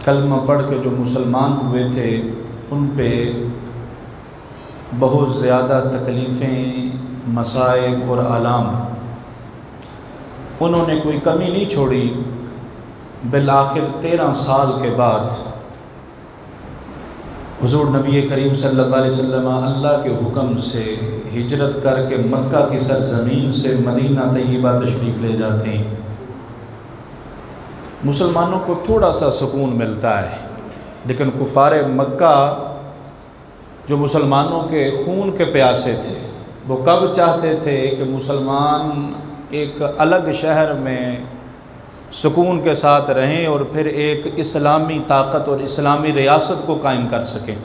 کلمہ پڑھ کے جو مسلمان ہوئے تھے ان پہ بہت زیادہ تکلیفیں، مصائب اور آلام، انہوں نے کوئی کمی نہیں چھوڑی۔ بالآخر 13 سال کے بعد حضور نبی کریم صلی اللہ علیہ وسلم اللہ کے حکم سے ہجرت کر کے مکہ کی سرزمین سے مدینہ طیبہ تشریف لے جاتے ہیں۔ مسلمانوں کو تھوڑا سا سکون ملتا ہے، لیکن کفار مکہ جو مسلمانوں کے خون کے پیاسے تھے، وہ کب چاہتے تھے کہ مسلمان ایک الگ شہر میں سکون کے ساتھ رہیں اور پھر ایک اسلامی طاقت اور اسلامی ریاست کو قائم کر سکیں۔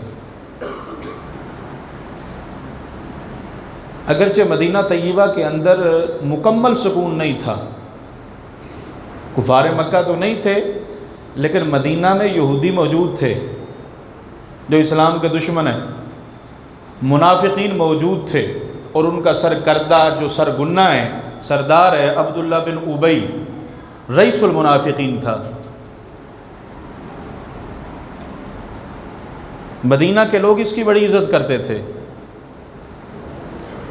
اگرچہ مدینہ طیبہ کے اندر مکمل سکون نہیں تھا، کفار مکہ تو نہیں تھے، لیکن مدینہ میں یہودی موجود تھے جو اسلام کے دشمن ہیں، منافقین موجود تھے، اور ان کا سرکردہ جو سرگنہ ہے، سردار ہے، عبداللہ بن ابی، رئیس المنافقین تھا۔ مدینہ کے لوگ اس کی بڑی عزت کرتے تھے،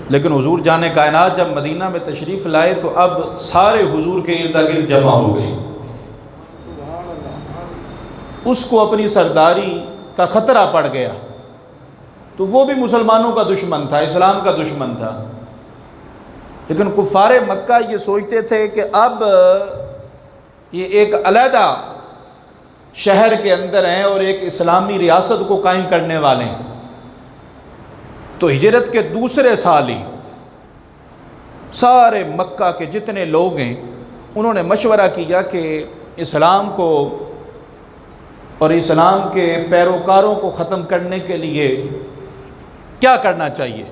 لیکن حضور جانے کائنات جب مدینہ میں تشریف لائے تو اب سارے حضور کے ارد گرد جمع ہو گئے۔ اس کو اپنی سرداری کا خطرہ پڑ گیا، تو وہ بھی مسلمانوں کا دشمن تھا، اسلام کا دشمن تھا، لیکن کفار مکہ یہ سوچتے تھے کہ اب یہ ایک علیحدہ شہر کے اندر ہیں اور ایک اسلامی ریاست کو قائم کرنے والے ہیں۔ تو ہجرت کے دوسرے سال ہی سارے مکہ کے جتنے لوگ ہیں انہوں نے مشورہ کیا کہ اسلام کو اور اسلام کے پیروکاروں کو ختم کرنے کے لیے کیا کرنا چاہیے۔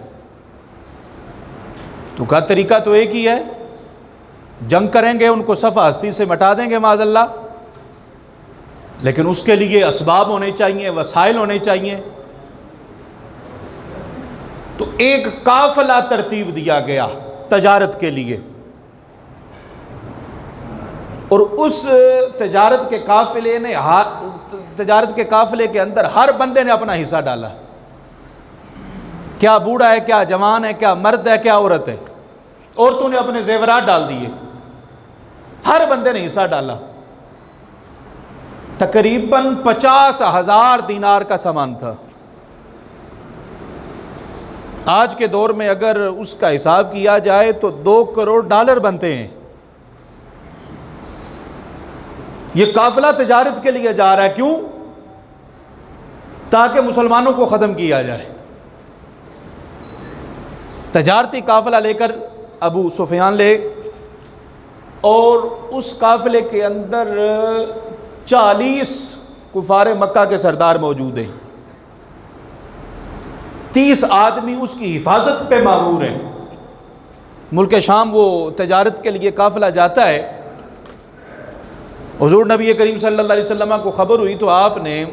تو کا طریقہ تو ایک ہی ہے، جنگ کریں گے، ان کو صفحہ ہستی سے مٹا دیں گے معاذ اللہ، لیکن اس کے لیے اسباب ہونے چاہیے، وسائل ہونے چاہیے۔ تو ایک قافلہ ترتیب دیا گیا تجارت کے لیے، اور اس تجارت کے قافلے کے اندر ہر بندے نے اپنا حصہ ڈالا، کیا بوڑھا ہے، کیا جوان ہے، کیا مرد ہے، کیا عورت ہے، عورتوں نے اپنے زیورات ڈال دیے، ہر بندے نے حصہ ڈالا۔ تقریباً 50,000 دینار کا سامان تھا۔ آج کے دور میں اگر اس کا حساب کیا جائے تو $2 کروڑ بنتے ہیں۔ یہ قافلہ تجارت کے لیے جا رہا ہے، کیوں؟ تاکہ مسلمانوں کو ختم کیا جائے۔ تجارتی قافلہ لے کر ابو سفیان لے، اور اس قافلے کے اندر 40 کفار مکہ کے سردار موجود ہیں، 30 آدمی اس کی حفاظت پہ مامور ہیں۔ ملک شام وہ تجارت کے لیے قافلہ جاتا ہے، حضور نبی کریم صلی اللہ علیہ وسلم کو خبر ہوئی تو آپ نے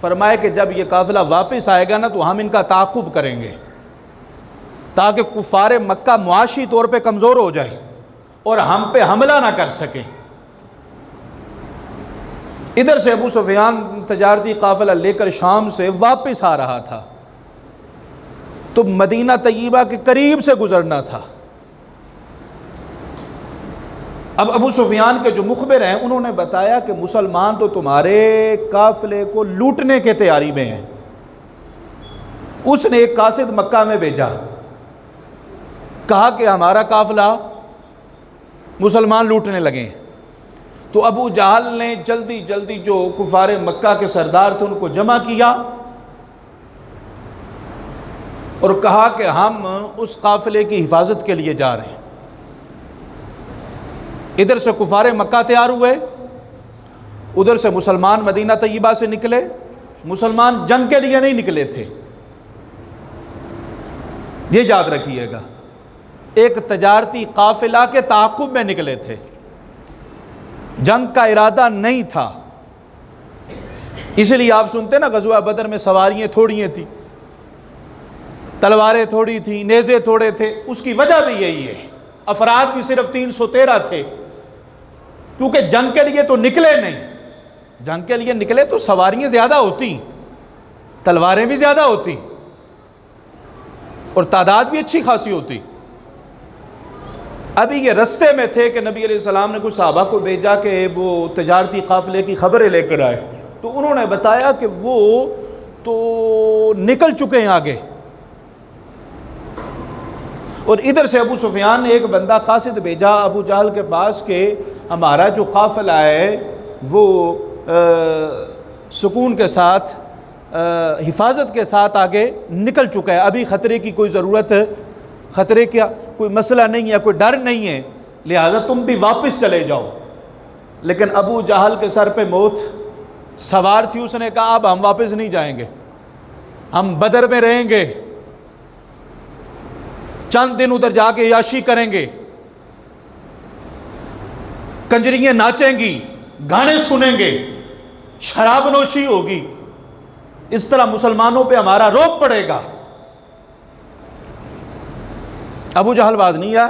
فرمایا کہ جب یہ قافلہ واپس آئے گا نا تو ہم ان کا تعاقب کریں گے، تاکہ کفار مکہ معاشی طور پہ کمزور ہو جائیں اور ہم پہ حملہ نہ کر سکیں۔ ادھر سے ابو سفیان تجارتی قافلہ لے کر شام سے واپس آ رہا تھا، تو مدینہ طیبہ کے قریب سے گزرنا تھا۔ اب ابو سفیان کے جو مخبر ہیں انہوں نے بتایا کہ مسلمان تو تمہارے قافلے کو لوٹنے کے تیاری میں ہیں۔ اس نے ایک قاصد مکہ میں بھیجا، کہا کہ ہمارا قافلہ مسلمان لوٹنے لگے۔ تو ابو جہل نے جلدی جلدی جو کفار مکہ کے سردار تھے ان کو جمع کیا اور کہا کہ ہم اس قافلے کی حفاظت کے لیے جا رہے ہیں۔ ادھر سے کفار مکہ تیار ہوئے، ادھر سے مسلمان مدینہ طیبہ سے نکلے۔ مسلمان جنگ کے لیے نہیں نکلے تھے، یہ یاد رکھیے گا، ایک تجارتی قافلہ کے تعاقب میں نکلے تھے، جنگ کا ارادہ نہیں تھا۔ اس لیے آپ سنتے نا غزوہ بدر میں سواریاں تھوڑی تھیں، تلواریں تھوڑی تھیں، نیزے تھوڑے تھے، اس کی وجہ بھی یہی ہے، افراد بھی صرف 313 تھے، کیونکہ جنگ کے لیے تو نکلے نہیں، جنگ کے لیے نکلے تو سواریاں زیادہ ہوتی، تلواریں بھی زیادہ ہوتی اور تعداد بھی اچھی خاصی ہوتی۔ ابھی یہ رستے میں تھے کہ نبی علیہ السلام نے کچھ صحابہ کو بھیجا کہ وہ تجارتی قافلے کی خبریں لے کر آئے، تو انہوں نے بتایا کہ وہ تو نکل چکے ہیں آگے، اور ادھر سے ابو سفیان نے ایک بندہ قاصد بھیجا ابو جہل کے پاس کہ ہمارا جو قافلہ ہے وہ سکون کے ساتھ حفاظت کے ساتھ آگے نکل چکا ہے، ابھی خطرے کی کوئی ضرورت ہے، خطرے کا کوئی مسئلہ نہیں ہے، کوئی ڈر نہیں ہے، لہذا تم بھی واپس چلے جاؤ۔ لیکن ابو جہل کے سر پہ موت سوار تھی، اس نے کہا اب ہم واپس نہیں جائیں گے، ہم بدر میں رہیں گے، چند دن ادھر جا کے عیاشی کریں گے، کنجریاں ناچیں گی، گانے سنیں گے، شراب نوشی ہوگی، اس طرح مسلمانوں پہ ہمارا روب پڑے گا۔ ابو جہل باز نہیں آیا،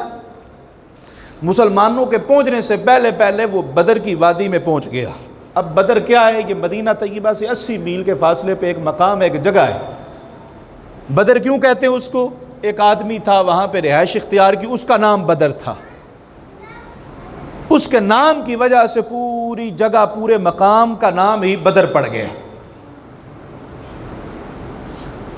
مسلمانوں کے پہنچنے سے پہلے پہلے وہ بدر کی وادی میں پہنچ گیا۔ اب بدر کیا ہے؟ یہ مدینہ طیبہ سے 80 میل کے فاصلے پہ ایک مقام ہے، ایک جگہ ہے۔ بدر کیوں کہتے ہیں اس کو؟ ایک آدمی تھا وہاں پہ رہائش اختیار کی، اس کا نام بدر تھا، اس کے نام کی وجہ سے پوری جگہ، پورے مقام کا نام ہی بدر پڑ گیا۔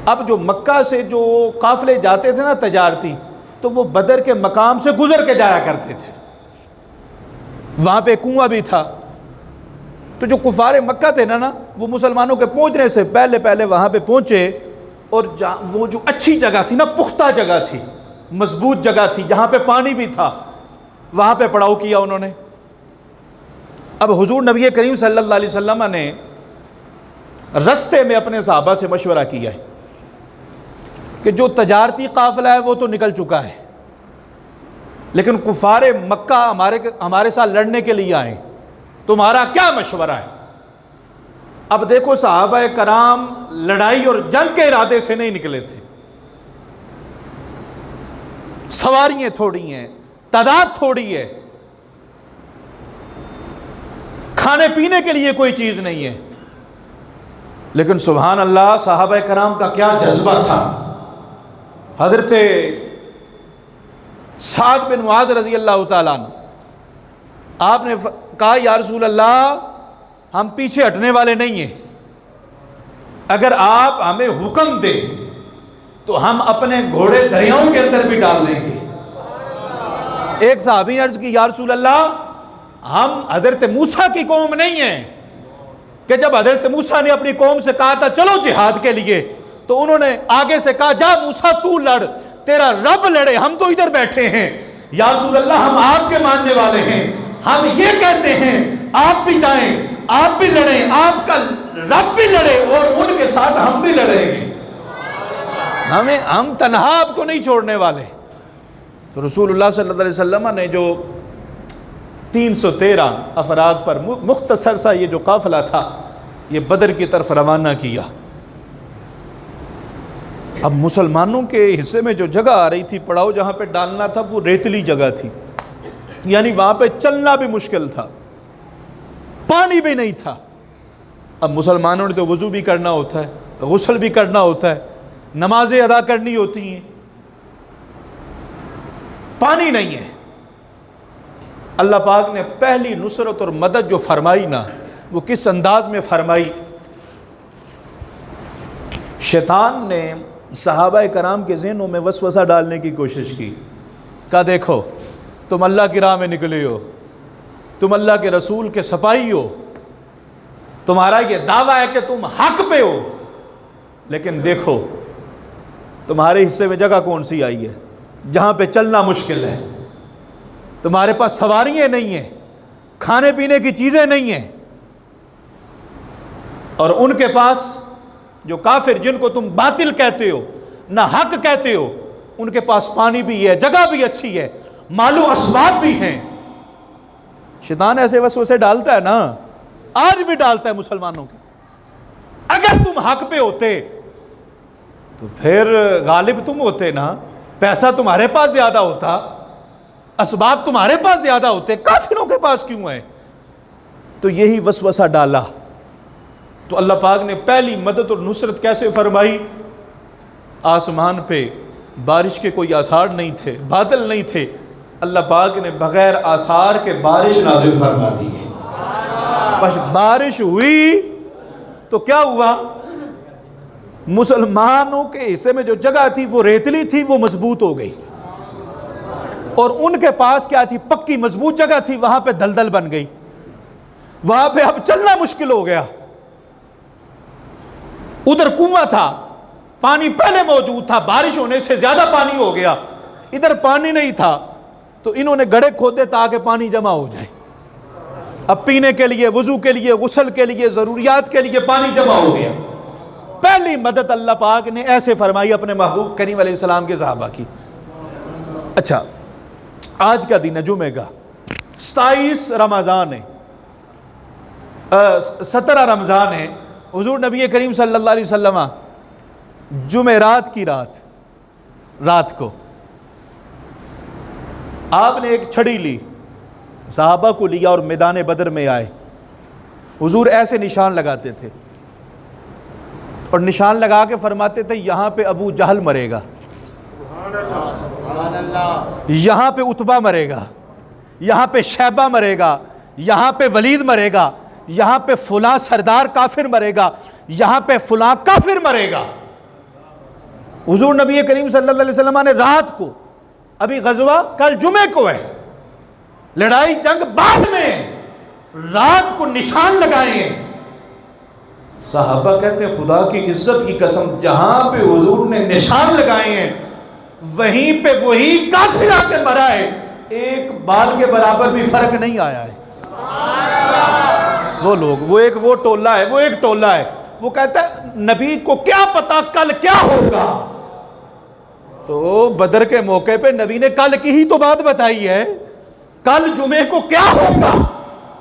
اب جو مکہ سے جو قافلے جاتے تھے نا تجارتی، تو وہ بدر کے مقام سے گزر کے جایا کرتے تھے، وہاں پہ کنواں بھی تھا، تو جو کفار مکہ تھے نا وہ مسلمانوں کے پہنچنے سے پہلے پہلے وہاں پہ پہنچے، اور وہ جو اچھی جگہ تھی نا، پختہ جگہ تھی، مضبوط جگہ تھی، جہاں پہ پانی بھی تھا، وہاں پہ پڑاؤ کیا انہوں نے۔ اب حضور نبی کریم صلی اللہ علیہ وسلم نے رستے میں اپنے صحابہ سے مشورہ کیا ہے کہ جو تجارتی قافلہ ہے وہ تو نکل چکا ہے، لیکن کفار مکہ ہمارے ساتھ لڑنے کے لیے آئے، تمہارا کیا مشورہ ہے؟ اب دیکھو صحابہ کرام لڑائی اور جنگ کے ارادے سے نہیں نکلے تھے، سواریاں تھوڑی ہیں، تعداد تھوڑی ہے، کھانے پینے کے لیے کوئی چیز نہیں ہے، لیکن سبحان اللہ صحابہ کرام کا کیا جذبہ تھا۔ حضرت سعد بن معاذ رضی اللہ تعالیٰ عنہ، آپ نے کہا یا رسول اللہ ہم پیچھے ہٹنے والے نہیں ہیں، اگر آپ ہمیں حکم دیں تو ہم اپنے گھوڑے دریاؤں کے اندر بھی ڈال دیں گے۔ ایک صحابی نے عرض کی یا رسول اللہ ہم حضرت موسیٰ کی قوم نہیں ہیں کہ جب حضرت موسیٰ نے اپنی قوم سے کہا تھا چلو جہاد کے لیے تو انہوں نے آگے سے کہا جا موسیٰ تو لڑ، تیرا رب لڑے، ہم تو ادھر بیٹھے ہیں۔ یا رسول اللہ ہم آپ کے ماننے والے ہیں، ہم یہ کہتے ہیں آپ بھی جائیں، آپ بھی لڑیں، آپ کا رب بھی لڑے اور ان کے ساتھ ہم بھی لڑیں گے، ہم تنہا آپ کو نہیں چھوڑنے والے۔ تو رسول اللہ صلی اللہ علیہ وسلم نے جو 313 افراد پر مختصر سا یہ جو قافلہ تھا یہ بدر کی طرف روانہ کیا۔ اب مسلمانوں کے حصے میں جو جگہ آ رہی تھی پڑاؤ جہاں پہ ڈالنا تھا وہ ریتلی جگہ تھی، یعنی وہاں پہ چلنا بھی مشکل تھا، پانی بھی نہیں تھا۔ اب مسلمانوں نے تو وضو بھی کرنا ہوتا ہے، غسل بھی کرنا ہوتا ہے، نمازیں ادا کرنی ہوتی ہیں، پانی نہیں ہے۔ اللہ پاک نے پہلی نصرت اور مدد جو فرمائی نا وہ کس انداز میں فرمائی؟ شیطان نے صحابہ کرام کے ذہنوں میں وسوسہ ڈالنے کی کوشش کی، کہا دیکھو تم اللہ کی راہ میں نکلے ہو، تم اللہ کے رسول کے سپاہی ہو، تمہارا یہ دعویٰ ہے کہ تم حق پہ ہو، لیکن دیکھو تمہارے حصے میں جگہ کون سی آئی ہے جہاں پہ چلنا مشکل ہے، تمہارے پاس سواریاں نہیں ہیں، کھانے پینے کی چیزیں نہیں ہیں، اور ان کے پاس جو کافر جن کو تم باطل کہتے ہو نہ حق کہتے ہو ان کے پاس پانی بھی ہے، جگہ بھی اچھی ہے، مال و اسباب بھی ہیں۔ شیطان ایسے وسوسے ڈالتا ہے نا، آج بھی ڈالتا ہے مسلمانوں کے۔ اگر تم حق پہ ہوتے تو پھر غالب تم ہوتے نا، پیسہ تمہارے پاس زیادہ ہوتا، اسباب تمہارے پاس زیادہ ہوتے، کافروں کے پاس کیوں ہے؟ تو یہی وسوسہ ڈالا، تو اللہ پاک نے پہلی مدد اور نصرت کیسے فرمائی؟ آسمان پہ بارش کے کوئی آثار نہیں تھے، بادل نہیں تھے، اللہ پاک نے بغیر آثار کے بارش نازل فرما دی ہے۔ بس بارش ہوئی تو کیا ہوا؟ مسلمانوں کے حصے میں جو جگہ تھی وہ ریتلی تھی، وہ مضبوط ہو گئی، اور ان کے پاس کیا تھی؟ پکی مضبوط جگہ تھی، وہاں پہ دلدل بن گئی، وہاں پہ اب چلنا مشکل ہو گیا۔ ادھر کنواں تھا، پانی پہلے موجود تھا، بارش ہونے سے زیادہ پانی ہو گیا، ادھر پانی نہیں تھا، تو انہوں نے گڑھے کھودے تاکہ پانی جمع ہو جائے، اب پینے کے لیے، وضو کے لیے، غسل کے لیے، ضروریات کے لیے پانی جمع ہو گیا۔ پہلی مدد اللہ پاک نے ایسے فرمائی اپنے محبوب کریم علیہ السلام کے صحابہ کی۔ اچھا، آج کا دن ہے جمعہ کا، 27 رمضان ہے، 17 رمضان ہے۔ حضور نبی کریم صلی اللہ علیہ وسلم جمعرات کی رات کو آپ نے ایک چھڑی لی، صحابہ کو لیا اور میدان بدر میں آئے۔ حضور ایسے نشان لگاتے تھے اور نشان لگا کے فرماتے تھے یہاں پہ ابو جہل مرے گا، یہاں پہ عتبہ مرے گا، یہاں پہ شیبہ مرے گا، یہاں پہ ولید مرے گا، یہاں پہ فلاں سردار کافر مرے گا، یہاں پہ فلاں کافر مرے گا۔ حضور نبی کریم صلی اللہ علیہ وسلم نے رات کو، ابھی غزوہ کل جمعے کو ہے، لڑائی جنگ بعد میں، رات کو نشان لگائے ہیں۔ صحابہ کہتے ہیں خدا کی عزت کی قسم، جہاں پہ حضور نے نشان لگائے ہیں وہیں پہ وہی کافر آ کے مرا ہے، ایک بال کے برابر بھی فرق نہیں آیا ہے۔ وہ لوگ، وہ ٹولہ ہے، وہ ایک ٹولہ ہے، وہ کہتا ہے نبی کو کیا پتا کل کیا ہوگا۔ تو بدر کے موقع پہ نبی نے کل کی ہی تو بات بتائی ہے، کل جمعے کو کیا ہوگا،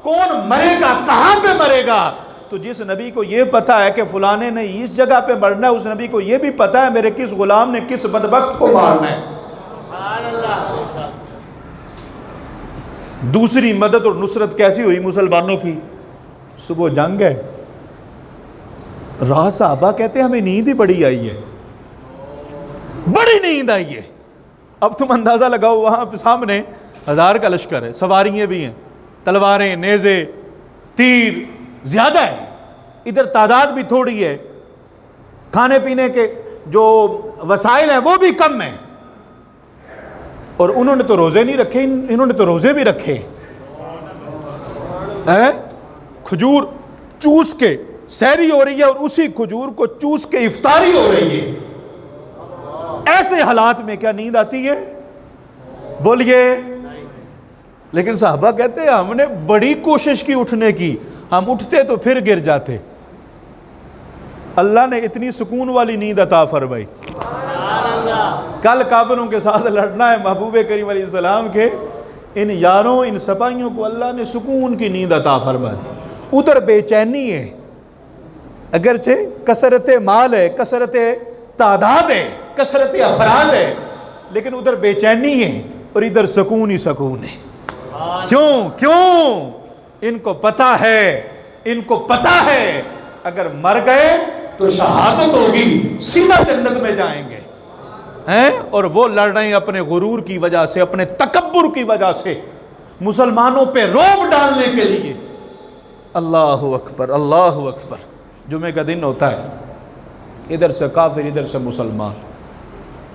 کون مرے گا، کہاں پہ مرے گا۔ تو جس نبی کو یہ پتا ہے کہ فلانے نے اس جگہ پہ مرنا ہے، اس نبی کو یہ بھی پتا ہے میرے کس غلام نے کس بدبخت کو مارنا ہے۔ دوسری مدد اور نصرت کیسی ہوئی مسلمانوں کی؟ صبح جنگ ہے، راہ صحابہ کہتے ہیں ہمیں نیند ہی بڑی آئی ہے، بڑی نیند آئی ہے۔ اب تم اندازہ لگاؤ، وہاں سامنے 1000 کا لشکر ہے، سواریاں بھی ہیں، تلواریں، نیزے، تیر زیادہ ہے، ادھر تعداد بھی تھوڑی ہے، کھانے پینے کے جو وسائل ہیں وہ بھی کم ہیں، اور انہوں نے تو روزے نہیں رکھے، انہوں نے تو روزے بھی رکھے، کھجور چوس کے سحری ہو رہی ہے اور اسی کھجور کو چوس کے افطاری ہو رہی ہے۔ ایسے حالات میں کیا نیند آتی ہے؟ بولیے۔ لیکن صحابہ کہتے ہیں ہم نے بڑی کوشش کی اٹھنے کی، ہم اٹھتے تو پھر گر جاتے۔ اللہ نے اتنی سکون والی نیند عطا فرمائی۔ کل کافروں کے ساتھ لڑنا ہے، محبوب کریم علیہ السلام کے ان یاروں، ان سپاہیوں کو اللہ نے سکون کی نیند عطا فرما دی۔ ادھر بے چینی ہے، اگرچہ کثرت مال ہے، کثرت تعداد ہے، کثرت افراد ہے، لیکن ادھر بے چینی ہے اور ادھر سکون ہی سکون ہے۔ کیوں؟ ان کو پتا ہے اگر مر گئے تو شہادت ہوگی، سیدھا جنت میں جائیں گے، اور وہ لڑ رہے ہیں اپنے غرور کی وجہ سے، اپنے تکبر کی وجہ سے، مسلمانوں پہ رعب ڈالنے کے لیے۔ اللہ اکبر، اللہ اکبر۔ جمعے کا دن ہوتا ہے، ادھر سے کافر، ادھر سے مسلمان۔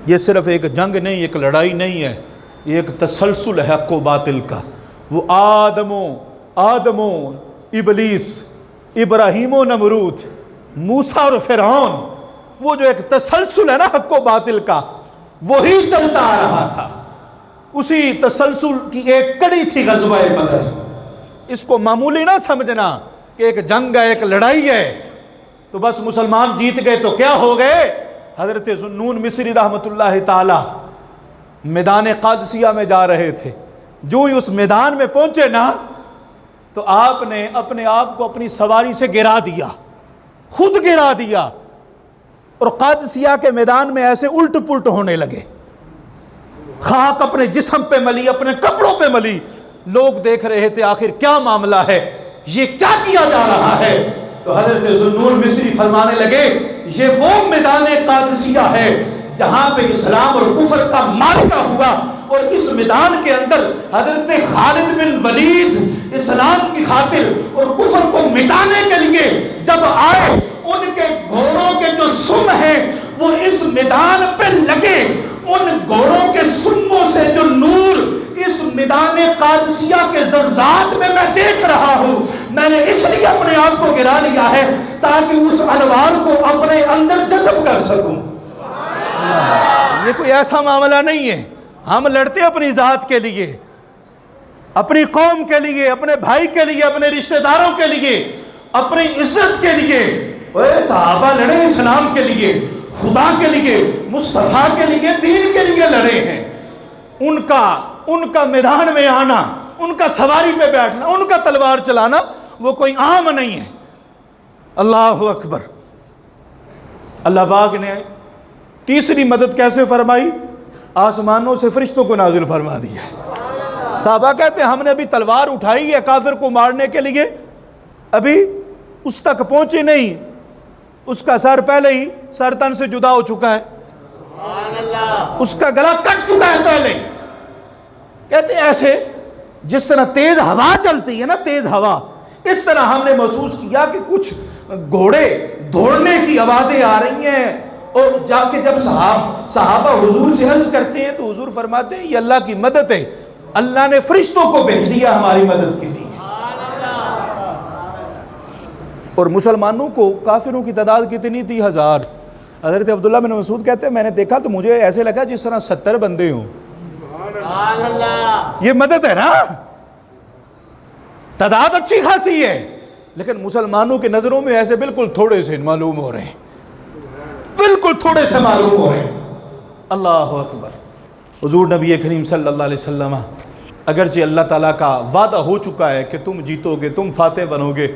یہ صرف ایک جنگ نہیں، ایک لڑائی نہیں ہے، یہ ایک تسلسل ہے حق و باطل کا۔ وہ آدم و ابلیس، ابراہیم و نمرود، موسیٰ اور فرعون، وہ جو ایک تسلسل ہے نا حق و باطل کا، وہی چلتا آ رہا تھا۔ اسی تسلسل کی ایک کڑی تھی غزوہ بدر۔ اس کو معمولی نہ سمجھنا کہ ایک جنگ ہے، ایک لڑائی ہے تو بس مسلمان جیت گئے تو کیا ہو گئے۔ حضرت ذوالنون مصری رحمۃ اللہ تعالی میدان قادسیہ میں جا رہے تھے، جو ہی اس میدان میں پہنچے نا تو آپ نے اپنے آپ کو اپنی سواری سے گرا دیا، خود گرا دیا، اور قادسیہ کے میدان میں ایسے الٹ پلٹ ہونے لگے، خاک اپنے جسم پہ ملی، اپنے کپڑوں پہ ملی۔ لوگ دیکھ رہے تھے آخر کیا معاملہ ہے۔ یہ کیا کیا جا رہا ہے؟ تو حضرت ذوالنور مصری فرمانے لگے یہ وہ میدان قادسیہ ہے جہاں پہ اسلام اور کفر کا معرکہ ہوا، اور اس میدان کے اندر حضرت خالد بن ولید اسلام کی خاطر اور کفر کو مٹانے کے لیے جب آئے، ان کے گھوڑوں کے جو سم ہیں وہ اس میدان پہ لگے، ان گھوڑوں کے سموں سے جو نور اس میدان قادسیہ کے ذرات میں دیکھ رہا ہوں، میں نے اس لیے اپنے آپ کو گرا لیا ہے تاکہ اس انوار کو اپنے اندر جذب کر سکوں۔ یہ کوئی ایسا معاملہ نہیں ہے، ہم لڑتے اپنی ذات کے لیے، اپنی قوم کے لیے، اپنے بھائی کے لیے، اپنے رشتہ داروں کے لیے، اپنی عزت کے لیے۔ صحابہ لڑے اسلام کے لیے، خدا کے لیے، مصطفیٰ کے لیے، دین کے لیے لڑے ہیں۔ ان کا میدان میں آنا، ان کا سواری پہ بیٹھنا، ان کا تلوار چلانا وہ کوئی عام نہیں ہے۔ اللہ اکبر۔ اللہ پاک نے تیسری مدد کیسے فرمائی؟ آسمانوں سے فرشتوں کو نازل فرما دیا۔ صحابہ کہتے ہیں ہم نے ابھی تلوار اٹھائی ہے کافر کو مارنے کے لیے، ابھی اس تک پہنچے نہیں، اس کا سر پہلے ہی سر تن سے جدا ہو چکا ہے، اس کا گلا کٹ چکا ہے پہلے۔ کہتے ہیں ایسے جس طرح تیز ہوا چلتی ہے نا، تیز ہوا، اس طرح ہم نے محسوس کیا کہ کچھ گھوڑے دوڑنے کی آوازیں آ رہی ہیں، اور جا کے جب صحابہ حضور سے عرض کرتے ہیں تو حضور فرماتے ہیں یہ اللہ کی مدد ہے، اللہ نے فرشتوں کو بھیج دیا ہماری مدد کے لیے۔ اور مسلمانوں کو کافروں کی تعداد کتنی تھی؟ 1000۔ حضرت عبداللہ بن مسعود کہتے ہیں میں نے دیکھا تو مجھے ایسے لگا جس طرح 70 بندے ہوں۔ یہ مدد ہے نا، تعداد اچھی خاصی ہے، لیکن مسلمانوں کے نظروں میں ایسے بالکل تھوڑے سے معلوم ہو رہے ہیں، بالکل تھوڑے سے معلوم ہو رہے ہیں۔ اللہ اکبر۔ حضور نبی کریم صلی اللہ علیہ وسلم، اگرچہ اللہ تعالیٰ کا وعدہ ہو چکا ہے کہ تم جیتو گے، تم فاتح بنو گے،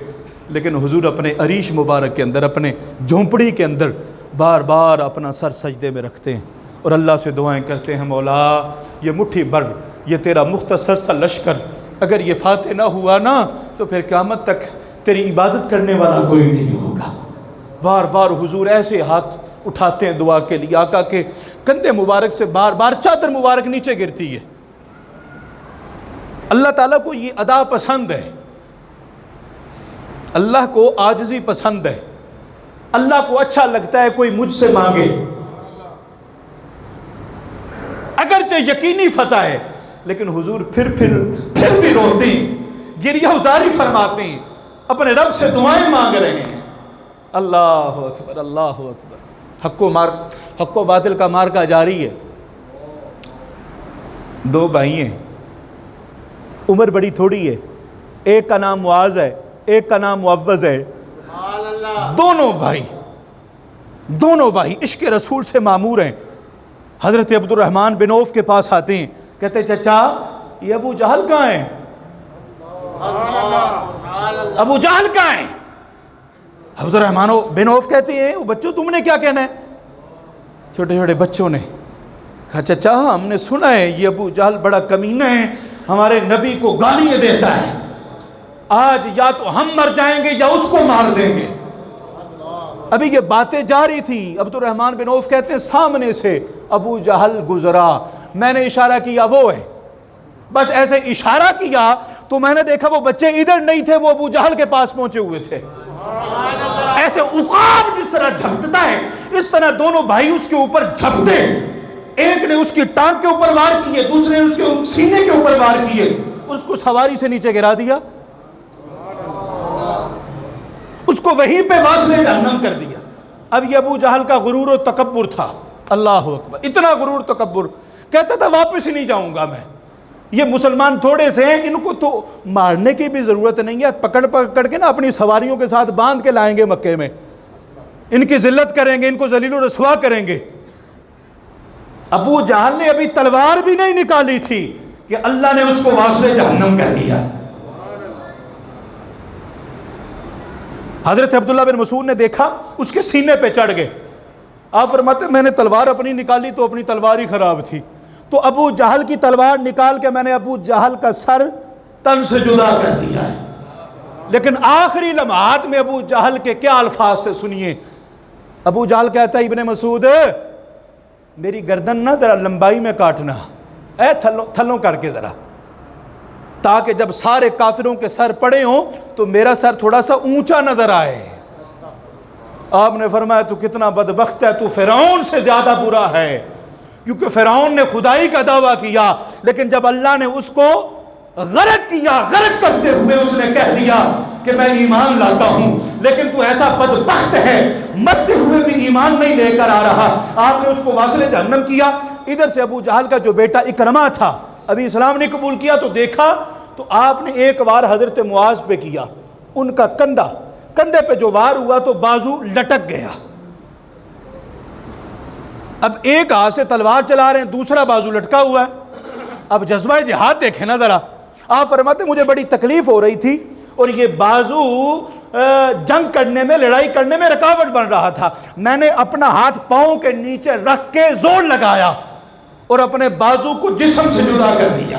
لیکن حضور اپنے عریش مبارک کے اندر، اپنے جھونپڑی کے اندر بار بار اپنا سر سجدے میں رکھتے ہیں اور اللہ سے دعائیں کرتے ہیں، مولا یہ مٹھی بھر، یہ تیرا مختصر سا لشکر اگر یہ فاتح نہ ہوا نا تو پھر قیامت تک تیری عبادت کرنے والا کوئی نہیں ہوگا۔ بار بار حضور ایسے ہاتھ اٹھاتے ہیں دعا کے لیے، آقا کے کندھے مبارک سے بار بار چادر مبارک نیچے گرتی ہے۔ اللہ تعالیٰ کو یہ ادا پسند ہے، اللہ کو عاجزی پسند ہے، اللہ کو اچھا لگتا ہے کوئی مجھ سے مانگے، اگرچہ یقینی فتح ہے، لیکن حضور پھر بھی روتے ہیں، گریہ ازاری فرماتے ہیں، اپنے رب سے دعائیں مانگ رہے ہیں۔ اللہ اکبر، اللہ اکبر۔ حق و باطل کا مارکا جاری ہے۔ دو بھائی ہیں، عمر بڑی تھوڑی ہے، ایک کا نام معاذ ہے، ایک کا نام معوذ ہے۔ دونوں بھائی عشق رسول سے معمور ہیں۔ حضرت عبد الرحمن بن عوف کے پاس آتے ہیں، کہتے ہیں چچا یہ ابو جہل کہاں ہیں؟ ابو جہل کہاں ہیں؟ عبد الرحمن بن عوف کہتے ہیں وہ بچوں تم نے کیا کہنا ہے؟ چھوٹے چھوٹے بچوں نے کہا چچا ہم نے سنا ہے یہ ابو جہل بڑا کمینہ ہے، ہمارے نبی کو گالیاں دیتا ہے، آج یا تو ہم مر جائیں گے یا اس کو مار دیں گے۔ ابھی یہ باتیں جاری تھی، عبد الرحمن بن عوف کہتے ہیں سامنے سے ابو جہل گزرا، میں نے اشارہ کیا وہ ہے، بس ایسے اشارہ کیا تو میں نے دیکھا وہ بچے ادھر نہیں تھے، وہ ابو جہل کے پاس پہنچے ہوئے تھے۔ ایسے عقاب جس طرح جھپٹتا ہے اس طرح دونوں بھائی اس کے اوپر جھپتے، ایک نے اس کی ٹانگ کے اوپر وار کیے، دوسرے نے اس کے سینے کے اوپر وار کیے، اس کو سواری سے نیچے گرا دیا، اس کو وہیں پہ واصل جہنم کر دیا۔ اب یہ ابو جہل کا غرور و تکبر تھا، اللہ اکبر، اتنا غرور تکبر، کہتا تھا واپس ہی نہیں جاؤں گا میں، یہ مسلمان تھوڑے سے ہیں، ان کو تو مارنے کی بھی ضرورت نہیں ہے، پکڑ کے نا اپنی سواریوں کے ساتھ باندھ کے لائیں گے مکے میں، ان کی ذلت کریں گے، ان کو ذلیل و رسوا کریں گے۔ ابو جہل نے ابھی تلوار بھی نہیں نکالی تھی کہ اللہ نے اس کو واصل جہنم کر دیا۔ حضرت عبداللہ بن مسعود نے دیکھا اس کے سینے پہ چڑھ گئے، آپ فرماتے ہیں میں نے تلوار اپنی نکالی تو اپنی تلوار ہی خراب تھی، تو ابو جہل کی تلوار نکال کے میں نے ابو جہل کا سر تن سے جدا کر دیا ہے۔ لیکن آخری لمحات میں ابو جہل کے کیا الفاظ سے سنیے. ابو جہل کہتا ہے ابن مسعود میری گردن نہ ذرا لمبائی میں کاٹنا، اے تھلوں کر کے ذرا، تاکہ جب سارے کافروں کے سر پڑے ہوں تو میرا سر تھوڑا سا اونچا نظر آئے. آپ نے فرمایا تو کتنا بدبخت ہے، تو فرعون سے زیادہ برا ہے، کیونکہ فرعون نے خدائی کا دعویٰ کیا، لیکن جب اللہ نے اس کو غرق کیا، غرق کرتے ہوئے اس نے کہہ دیا کہ میں ایمان لاتا ہوں، لیکن تو ایسا بدبخت ہے مرتے ہوئے بھی ایمان نہیں لے کر آ رہا. آپ نے اس کو واصل جہنم کیا. ادھر سے ابو جہل کا جو بیٹا اکرمہ تھا، ابھی اسلام نے قبول کیا تو دیکھا تو آپ نے ایک وار حضرت معاذ پہ کیا، ان کا کندھے پہ جو وار ہوا تو بازو لٹک گیا. اب ایک ہاتھ سے تلوار چلا رہے ہیں، دوسرا بازو لٹکا ہوا ہے. اب جذبہ جہاد دیکھیں نا ذرا. آپ فرماتے مجھے بڑی تکلیف ہو رہی تھی اور یہ بازو جنگ کرنے میں، لڑائی کرنے میں رکاوٹ بن رہا تھا. میں نے اپنا ہاتھ پاؤں کے نیچے رکھ کے زور لگایا اور اپنے بازو کو جسم سے جدا کر دیا،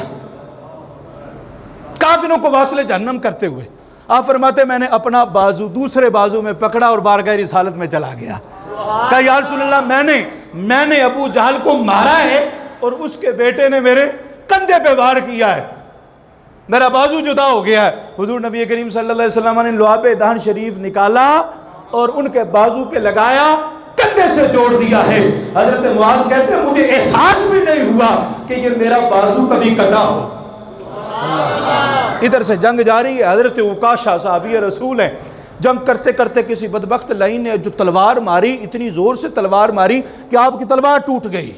کافروں کو واصل جہنم کرتے ہوئے. آپ فرماتے میں نے اپنا بازو دوسرے بازو میں پکڑا اور بارگاہ رسالت میں چلا گیا. کہا یا رسول اللہ میں نے ابو جہل کو مارا ہے اور اس کے بیٹے نے میرے کندھے پہ وار کیا ہے، میرا بازو جدا ہو گیا ہے. حضور نبی کریم صلی اللہ علیہ وسلم نے لعاب دہن شریف نکالا اور ان کے بازو پہ لگایا، کندھے سے جوڑ دیا ہے. حضرت معاذ کہتے ہیں مجھے احساس بھی نہیں ہوا کہ یہ میرا بازو کبھی کٹا ہو. ادھر سے جنگ جاری ہے. حضرت عکاشہ صحابی رسول ہیں، جنگ کرتے کرتے کسی بدبخت لائن نے جو تلوار ماری، اتنی زور سے تلوار ماری کہ آپ کی تلوار ٹوٹ گئی.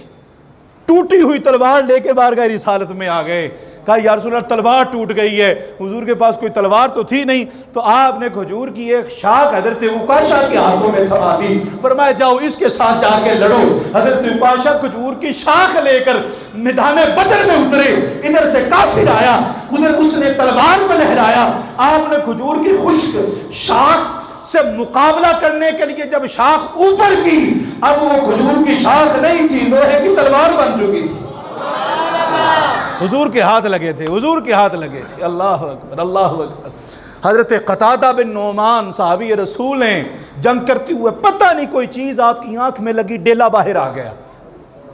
ٹوٹی ہوئی تلوار لے کے بارگاہ رسالت میں آ گئے. کہا یا رسول اللہ تلوار ٹوٹ گئی ہے. حضور کے پاس کوئی تلوار تو تھی نہیں، تو آپ نے کھجور کی ایک شاخ حضرت عکاشہ کے ہاتھوں میں تھما دی. فرمایا جاؤ اس کے ساتھ جا کے لڑو. حضرت عکاشہ کھجور کی شاخ لے کر میدان بدر میں اترے. ادھر سے کافر آیا، ادھر اس نے تلوار کو لہرایا. آپ نے کھجور کی خشک شاخ سے مقابلہ کرنے کے لیے جب شاخ اوپر کی، اب وہ کھجور کی شاخ نہیں تھی، لوہے کی تلوار بن چکی تھی. حضور کے ہاتھ لگے تھے، حضور کے ہاتھ لگے تھے. اللہ اکبر، اللہ اکبر. حضرت قتادہ بن نعمان صحابی رسول ہیں، جنگ کرتے ہوئے پتہ نہیں کوئی چیز آپ کی آنکھ میں لگی، ڈیلا باہر آ گیا.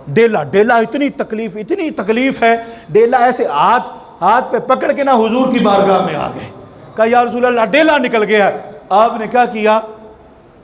ڈیلا اتنی تکلیف ہے. ڈیلا ایسے ہاتھ پہ پکڑ کے نہ حضور کی بارگاہ میں آ گئے. کہا یا رسول اللہ ڈیلا نکل گیا. آپ نے کیا کیا؟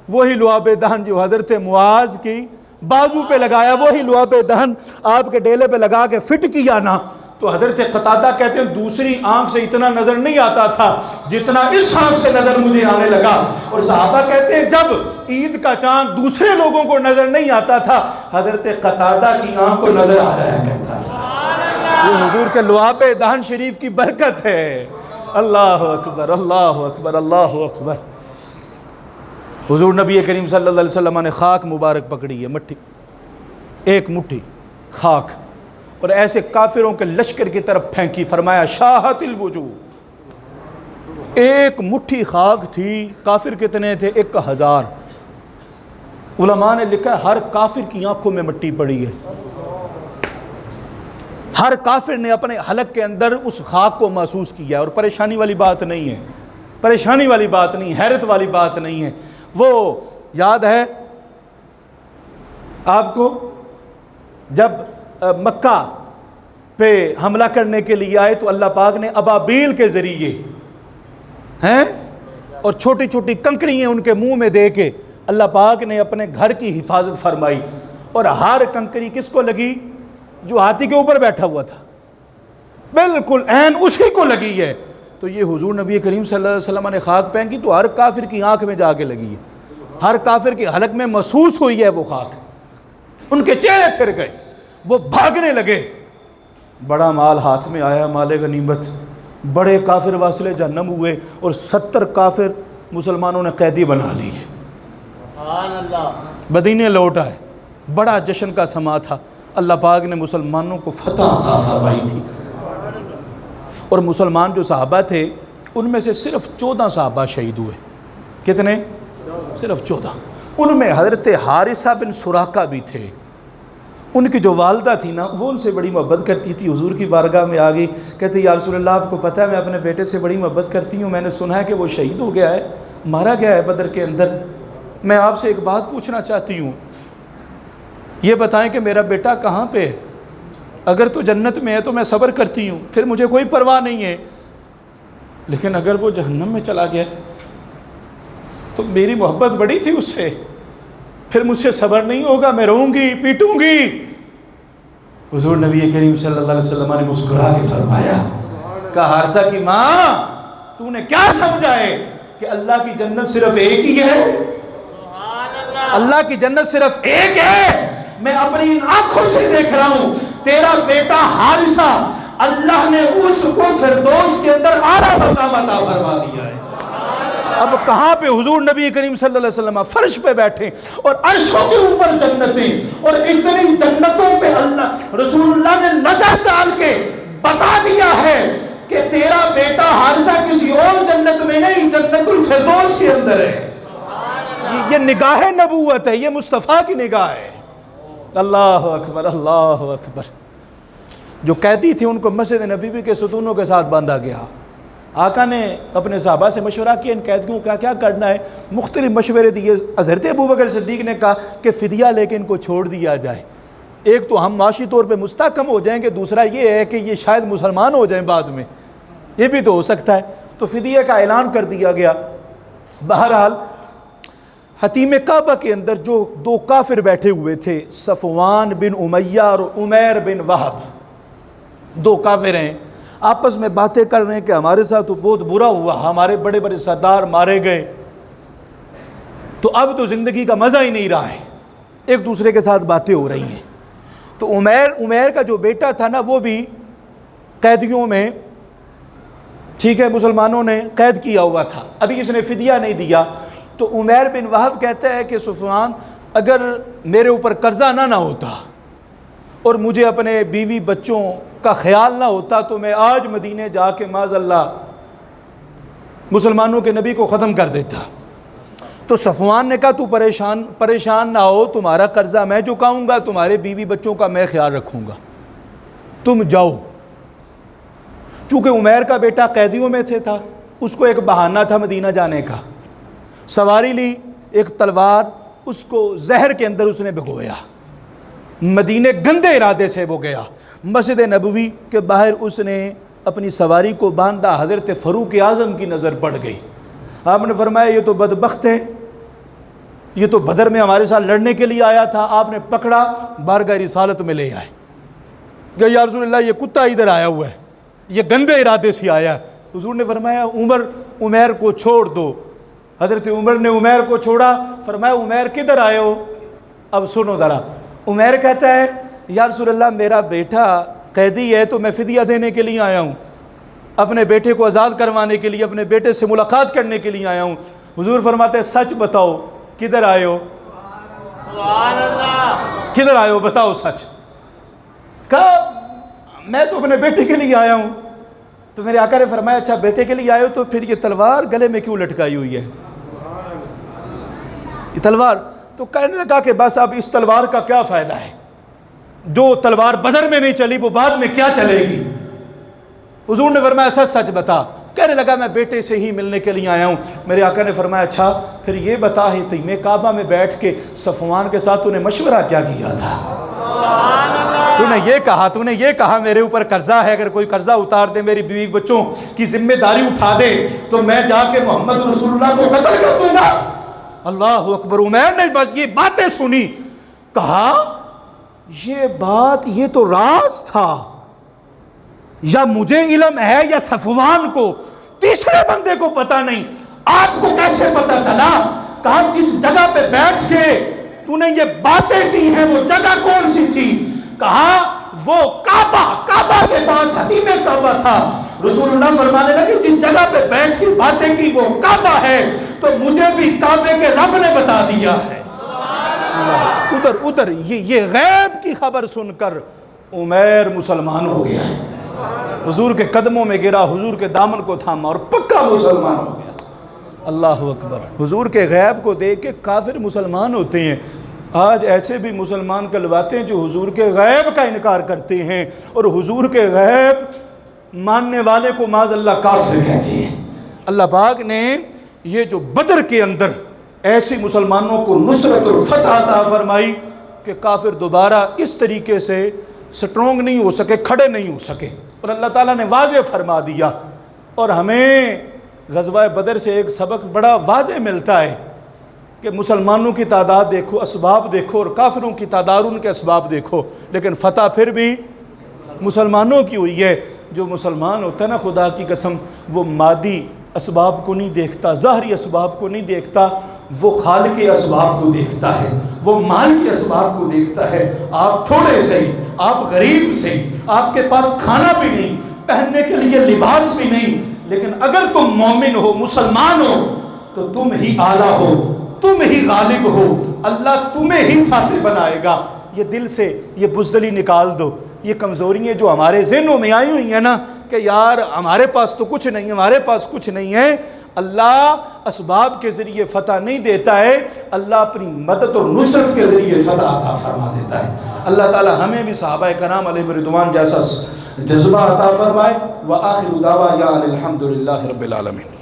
وہی لعاب دہن جو حضرت معاذ کی بازو پہ لگایا، وہی لعاب دہن آپ کے ڈیلے پہ لگا کے فٹ کیا نا. تو حضرت قتادہ کہتے ہیں دوسری آنکھ سے اتنا نظر نہیں آتا تھا جتنا اس آنکھ سے نظر مجھے آنے لگا. اور صحابہ کہتے ہیں جب عید کا چاند دوسرے لوگوں کو نظر نہیں آتا تھا، حضرت قتادہ کی آنکھ کو نظر آ رہا کرتا تھا. یہ حضور کے لعاب دہن شریف کی برکت ہے. اللہ اکبر، اللہ اکبر، اللہ اکبر. حضور نبی کریم صلی اللہ علیہ وسلم نے خاک مبارک پکڑی ہے، ایک مٹھی خاک، اور ایسے کافروں کے لشکر کی طرف پھینکی. فرمایا شاہت الوجوہ. ایک مٹھی خاک تھی. کافر کتنے تھے؟ 1000. علماء نے لکھا ہے ہر کافر کی آنکھوں میں مٹی پڑی ہے. ہر کافر نے اپنے حلق کے اندر اس خاک کو محسوس کیا. اور پریشانی والی بات نہیں ہے، پریشانی والی بات نہیں، حیرت والی بات نہیں ہے. وہ یاد ہے آپ کو جب مکہ پہ حملہ کرنے کے لیے آئے تو اللہ پاک نے ابابیل کے ذریعے ہیں اور چھوٹی چھوٹی کنکریاں ان کے منہ میں دے کے اللہ پاک نے اپنے گھر کی حفاظت فرمائی. اور ہر کنکری کس کو لگی؟ جو ہاتھی کے اوپر بیٹھا ہوا تھا، بالکل عین اسی کو لگی ہے. تو یہ حضور نبی کریم صلی اللہ علیہ وسلم نے خاک پھینکی تو ہر کافر کی آنکھ میں جا کے لگی ہے، ہر کافر کے حلق میں محسوس ہوئی ہے وہ خاک. ان کے چہرے پھر گئے، وہ بھاگنے لگے. بڑا مال ہاتھ میں آیا، مال غنیمت. بڑے کافر واصل جہنم ہوئے اور 70 کافر مسلمانوں نے قیدی بنا لیے. مدینے لوٹ آئے. بڑا جشن کا سما تھا. اللہ پاک نے مسلمانوں کو فتح عطا فرمائی تھی. اور مسلمان جو صحابہ تھے ان میں سے صرف 14 صحابہ شہید ہوئے. کتنے؟ صرف 14. ان میں حضرت حارثہ بن سراقہ بھی تھے. ان کی جو والدہ تھی نا وہ ان سے بڑی محبت کرتی تھی، حضور کی بارگاہ میں آ گئی، کہتے یا رسول اللہ آپ کو پتہ ہے میں اپنے بیٹے سے بڑی محبت کرتی ہوں، میں نے سنا ہے کہ وہ شہید ہو گیا ہے، مارا گیا ہے بدر کے اندر، میں آپ سے ایک بات پوچھنا چاہتی ہوں، یہ بتائیں کہ میرا بیٹا کہاں پہ ہے؟ اگر تو جنت میں ہے تو میں صبر کرتی ہوں، پھر مجھے کوئی پرواہ نہیں ہے، لیکن اگر وہ جہنم میں چلا گیا تو میری محبت بڑی تھی اس سے، پھر مجھ سے صبر نہیں ہوگا، میں روؤں گی پیٹوں گی۔ حضور نبی کریم صلی اللہ علیہ وسلم نے مسکرا کے فرمایا، کہا حارثہ کی ماں تو نے کیا سمجھا ہے کہ اللہ کی جنت صرف ایک ہی ہے؟ اللہ کی جنت صرف ایک ہے، میں اپنی آنکھوں سے دیکھ رہا ہوں، تیرا بیٹا حارثہ اللہ نے اس کو فردوس کے اندر اعلیٰ مقام عطا فرما دیا ہے۔ اب کہاں پہ حضور نبی کریم صلی اللہ علیہ وسلم فرش پہ بیٹھے اور عرشوں کے اوپر جنتیں، اور اتنی جنتوں پہ اللہ رسول اللہ نے نظر ڈال کے بتا دیا ہے کہ تیرا بیٹا حارثہ کسی اور جنت میں نہیں، جنت الفردوس کے اندر ہے۔ یہ نگاہ نبوت ہے، یہ مصطفیٰ کی نگاہ ہے۔ اللہ اکبر اللہ اکبر۔ جو قیدی تھے ان کو مسجد نبوی کے ستونوں کے ساتھ باندھا گیا، آقا نے اپنے صحابہ سے مشورہ کیا ان قیدیوں کا کیا کرنا ہے، مختلف مشورے دیے، حضرت ابوبکر صدیق نے کہا کہ فدیہ لے کے ان کو چھوڑ دیا جائے، ایک تو ہم معاشی طور پہ مستحکم ہو جائیں گے، دوسرا یہ ہے کہ یہ شاید مسلمان ہو جائیں بعد میں، یہ بھی تو ہو سکتا ہے، تو فدیہ کا اعلان کر دیا گیا۔ بہرحال حتیم کعبہ کے اندر جو دو کافر بیٹھے ہوئے تھے، صفوان بن امیہ اور عمیر بن وہب، دو کافر ہیں، آپس میں باتیں کر رہے ہیں کہ ہمارے ساتھ تو بہت برا ہوا، ہمارے بڑے بڑے سردار مارے گئے، تو اب تو زندگی کا مزہ ہی نہیں رہا ہے، ایک دوسرے کے ساتھ باتیں ہو رہی ہیں۔ تو عمیر کا جو بیٹا تھا نا وہ بھی قیدیوں میں، ٹھیک ہے، مسلمانوں نے قید کیا ہوا تھا، ابھی اس نے فدیہ نہیں دیا، تو عمیر بن وہب کہتا ہے کہ صفوان اگر میرے اوپر قرضہ نہ ہوتا اور مجھے اپنے بیوی بچوں کا خیال نہ ہوتا تو میں آج مدینے جا کے معاذ اللہ مسلمانوں کے نبی کو ختم کر دیتا۔ تو صفوان نے کہا تو پریشان نہ ہو، تمہارا قرضہ میں چکاؤں گا، تمہارے بیوی بچوں کا میں خیال رکھوں گا، تم جاؤ۔ چونکہ عمیر کا بیٹا قیدیوں میں سے تھا، اس کو ایک بہانہ تھا مدینہ جانے کا، سواری لی ایک تلوار، اس کو زہر کے اندر اس نے بھگویا، مدینے گندے ارادے سے وہ گیا، مسجد نبوی کے باہر اس نے اپنی سواری کو باندھا، حضرت فاروق اعظم کی نظر پڑ گئی، آپ نے فرمایا یہ تو بدبخت ہے، یہ تو بدر میں ہمارے ساتھ لڑنے کے لیے آیا تھا، آپ نے پکڑا بارگاہ رسالت میں لے آئے کہ یا رسول اللہ یہ کتا ادھر آیا ہوا ہے، یہ گندے ارادے سے آیا ہے۔ حضور نے فرمایا عمیر کو چھوڑ دو، حضرت عمر نے عمیر کو چھوڑا، فرمایا عمیر کدھر آئے ہو؟ اب سنو ذرا، عمیر کہتا ہے یا رسول اللہ میرا بیٹا قیدی ہے تو میں فدیہ دینے کے لیے آیا ہوں، اپنے بیٹے کو آزاد کروانے کے لیے، اپنے بیٹے سے ملاقات کرنے کے لیے آیا ہوں۔ حضور فرماتے ہیں سچ بتاؤ کدھر آئے ہو؟ سبحان اللہ، کدھر آئے ہو بتاؤ سچ۔ کہا میں تو اپنے بیٹے کے لیے آیا ہوں۔ تو میرے آقا نے فرمایا اچھا بیٹے کے لیے آئے ہو تو پھر یہ تلوار گلے میں کیوں لٹکائی ہوئی ہے؟ یہ تلوار، تو کہنے لگا کہ بس اب اس تلوار کا کیا فائدہ ہے، جو تلوار بدر میں نہیں چلی وہ بعد میں کیا چلے گی؟ حضور نے فرمایا سچ سچ بتا۔ کہنے لگا میں بیٹے سے ہی ملنے کے لیے آیا ہوں۔ میرے آقا نے فرمایا اچھا پھر یہ بتا ہی تھی میں کعبہ میں بیٹھ کے صفوان کے ساتھ تو نے مشورہ کیا کیا تھا؟ تو نے یہ کہا میرے اوپر قرضہ ہے، اگر کوئی قرضہ اتار دے، میری بیوی بچوں کی ذمہ داری اٹھا دے تو میں جا کے محمد رسول اللہ کو قتل کر دوں گا۔ اللہ اکبر۔ عمیر نے بس یہ باتیں سنی، کہا یہ تو راز تھا، یا مجھے علم ہے یا صفوان کو، تیسرے بندے کو پتہ نہیں، آپ کو کیسے پتہ چلا؟ کہا جس جگہ پہ بیٹھ کے تو نے یہ باتیں کی ہیں وہ جگہ کون سی تھی؟ کہا وہ کعبہ کے پاس حتیم کعبہ تھا۔ رسول اللہ فرمانے لگے جس جگہ پہ بیٹھ کے باتیں کی وہ کعبہ ہے، تو مجھے بھی کعبے کے رب نے بتا دیا ہے۔ ادھر یہ غیب کی خبر سن کر عمیر مسلمان ہو گیا ہے، حضور کے قدموں میں گرا، حضور کے دامن کو تھاما اور پکا مسلمان ہو گیا۔ اللہ اکبر۔ حضور کے غیب کو دیکھ کے کافر مسلمان ہوتے ہیں، آج ایسے بھی مسلمان کلواتے ہیں جو حضور کے غیب کا انکار کرتے ہیں اور حضور کے غیب ماننے والے کو معاذ اللہ کافر کہتے ہیں۔ اللہ پاک نے یہ جو بدر کے اندر ایسی مسلمانوں کو نصرت اور فتح عطا فرمائی کہ کافر دوبارہ اس طریقے سے سٹرونگ نہیں ہو سکے، کھڑے نہیں ہو سکے، اور اللہ تعالیٰ نے واضح فرما دیا۔ اور ہمیں غزوہ بدر سے ایک سبق بڑا واضح ملتا ہے کہ مسلمانوں کی تعداد دیکھو، اسباب دیکھو، اور کافروں کی تعداد ان کے اسباب دیکھو، لیکن فتح پھر بھی مسلمانوں کی ہوئی ہے۔ جو مسلمان ہوتا ہے نا، خدا کی قسم، وہ مادی اسباب کو نہیں دیکھتا، ظاہری اسباب کو نہیں دیکھتا، وہ خالق اسباب کو دیکھتا ہے، وہ مال کے اسباب کو دیکھتا ہے۔ آپ تھوڑے سے، آپ غریب سے، آپ کے پاس کھانا بھی نہیں، پہننے کے لیے لباس بھی نہیں، لیکن اگر تم مومن ہو، مسلمان ہو، تو تم ہی اعلیٰ ہو، تم ہی غالب ہو، اللہ تمہیں ہی فاتح بنائے گا۔ یہ دل سے یہ بزدلی نکال دو، یہ کمزوریاں جو ہمارے ذہنوں میں آئی ہوئی ہیں نا کہ یار ہمارے پاس تو کچھ نہیں، ہمارے پاس کچھ نہیں ہے۔ اللہ اسباب کے ذریعے فتح نہیں دیتا ہے، اللہ اپنی مدد اور نصرت کے ذریعے فتح عطا فرما دیتا ہے۔ اللہ تعالی ہمیں بھی صحابہ کرام علیہ رضوان جیسا جذبہ عطا فرمائے۔ وآخر دعوانا الحمد للہ رب العالمین۔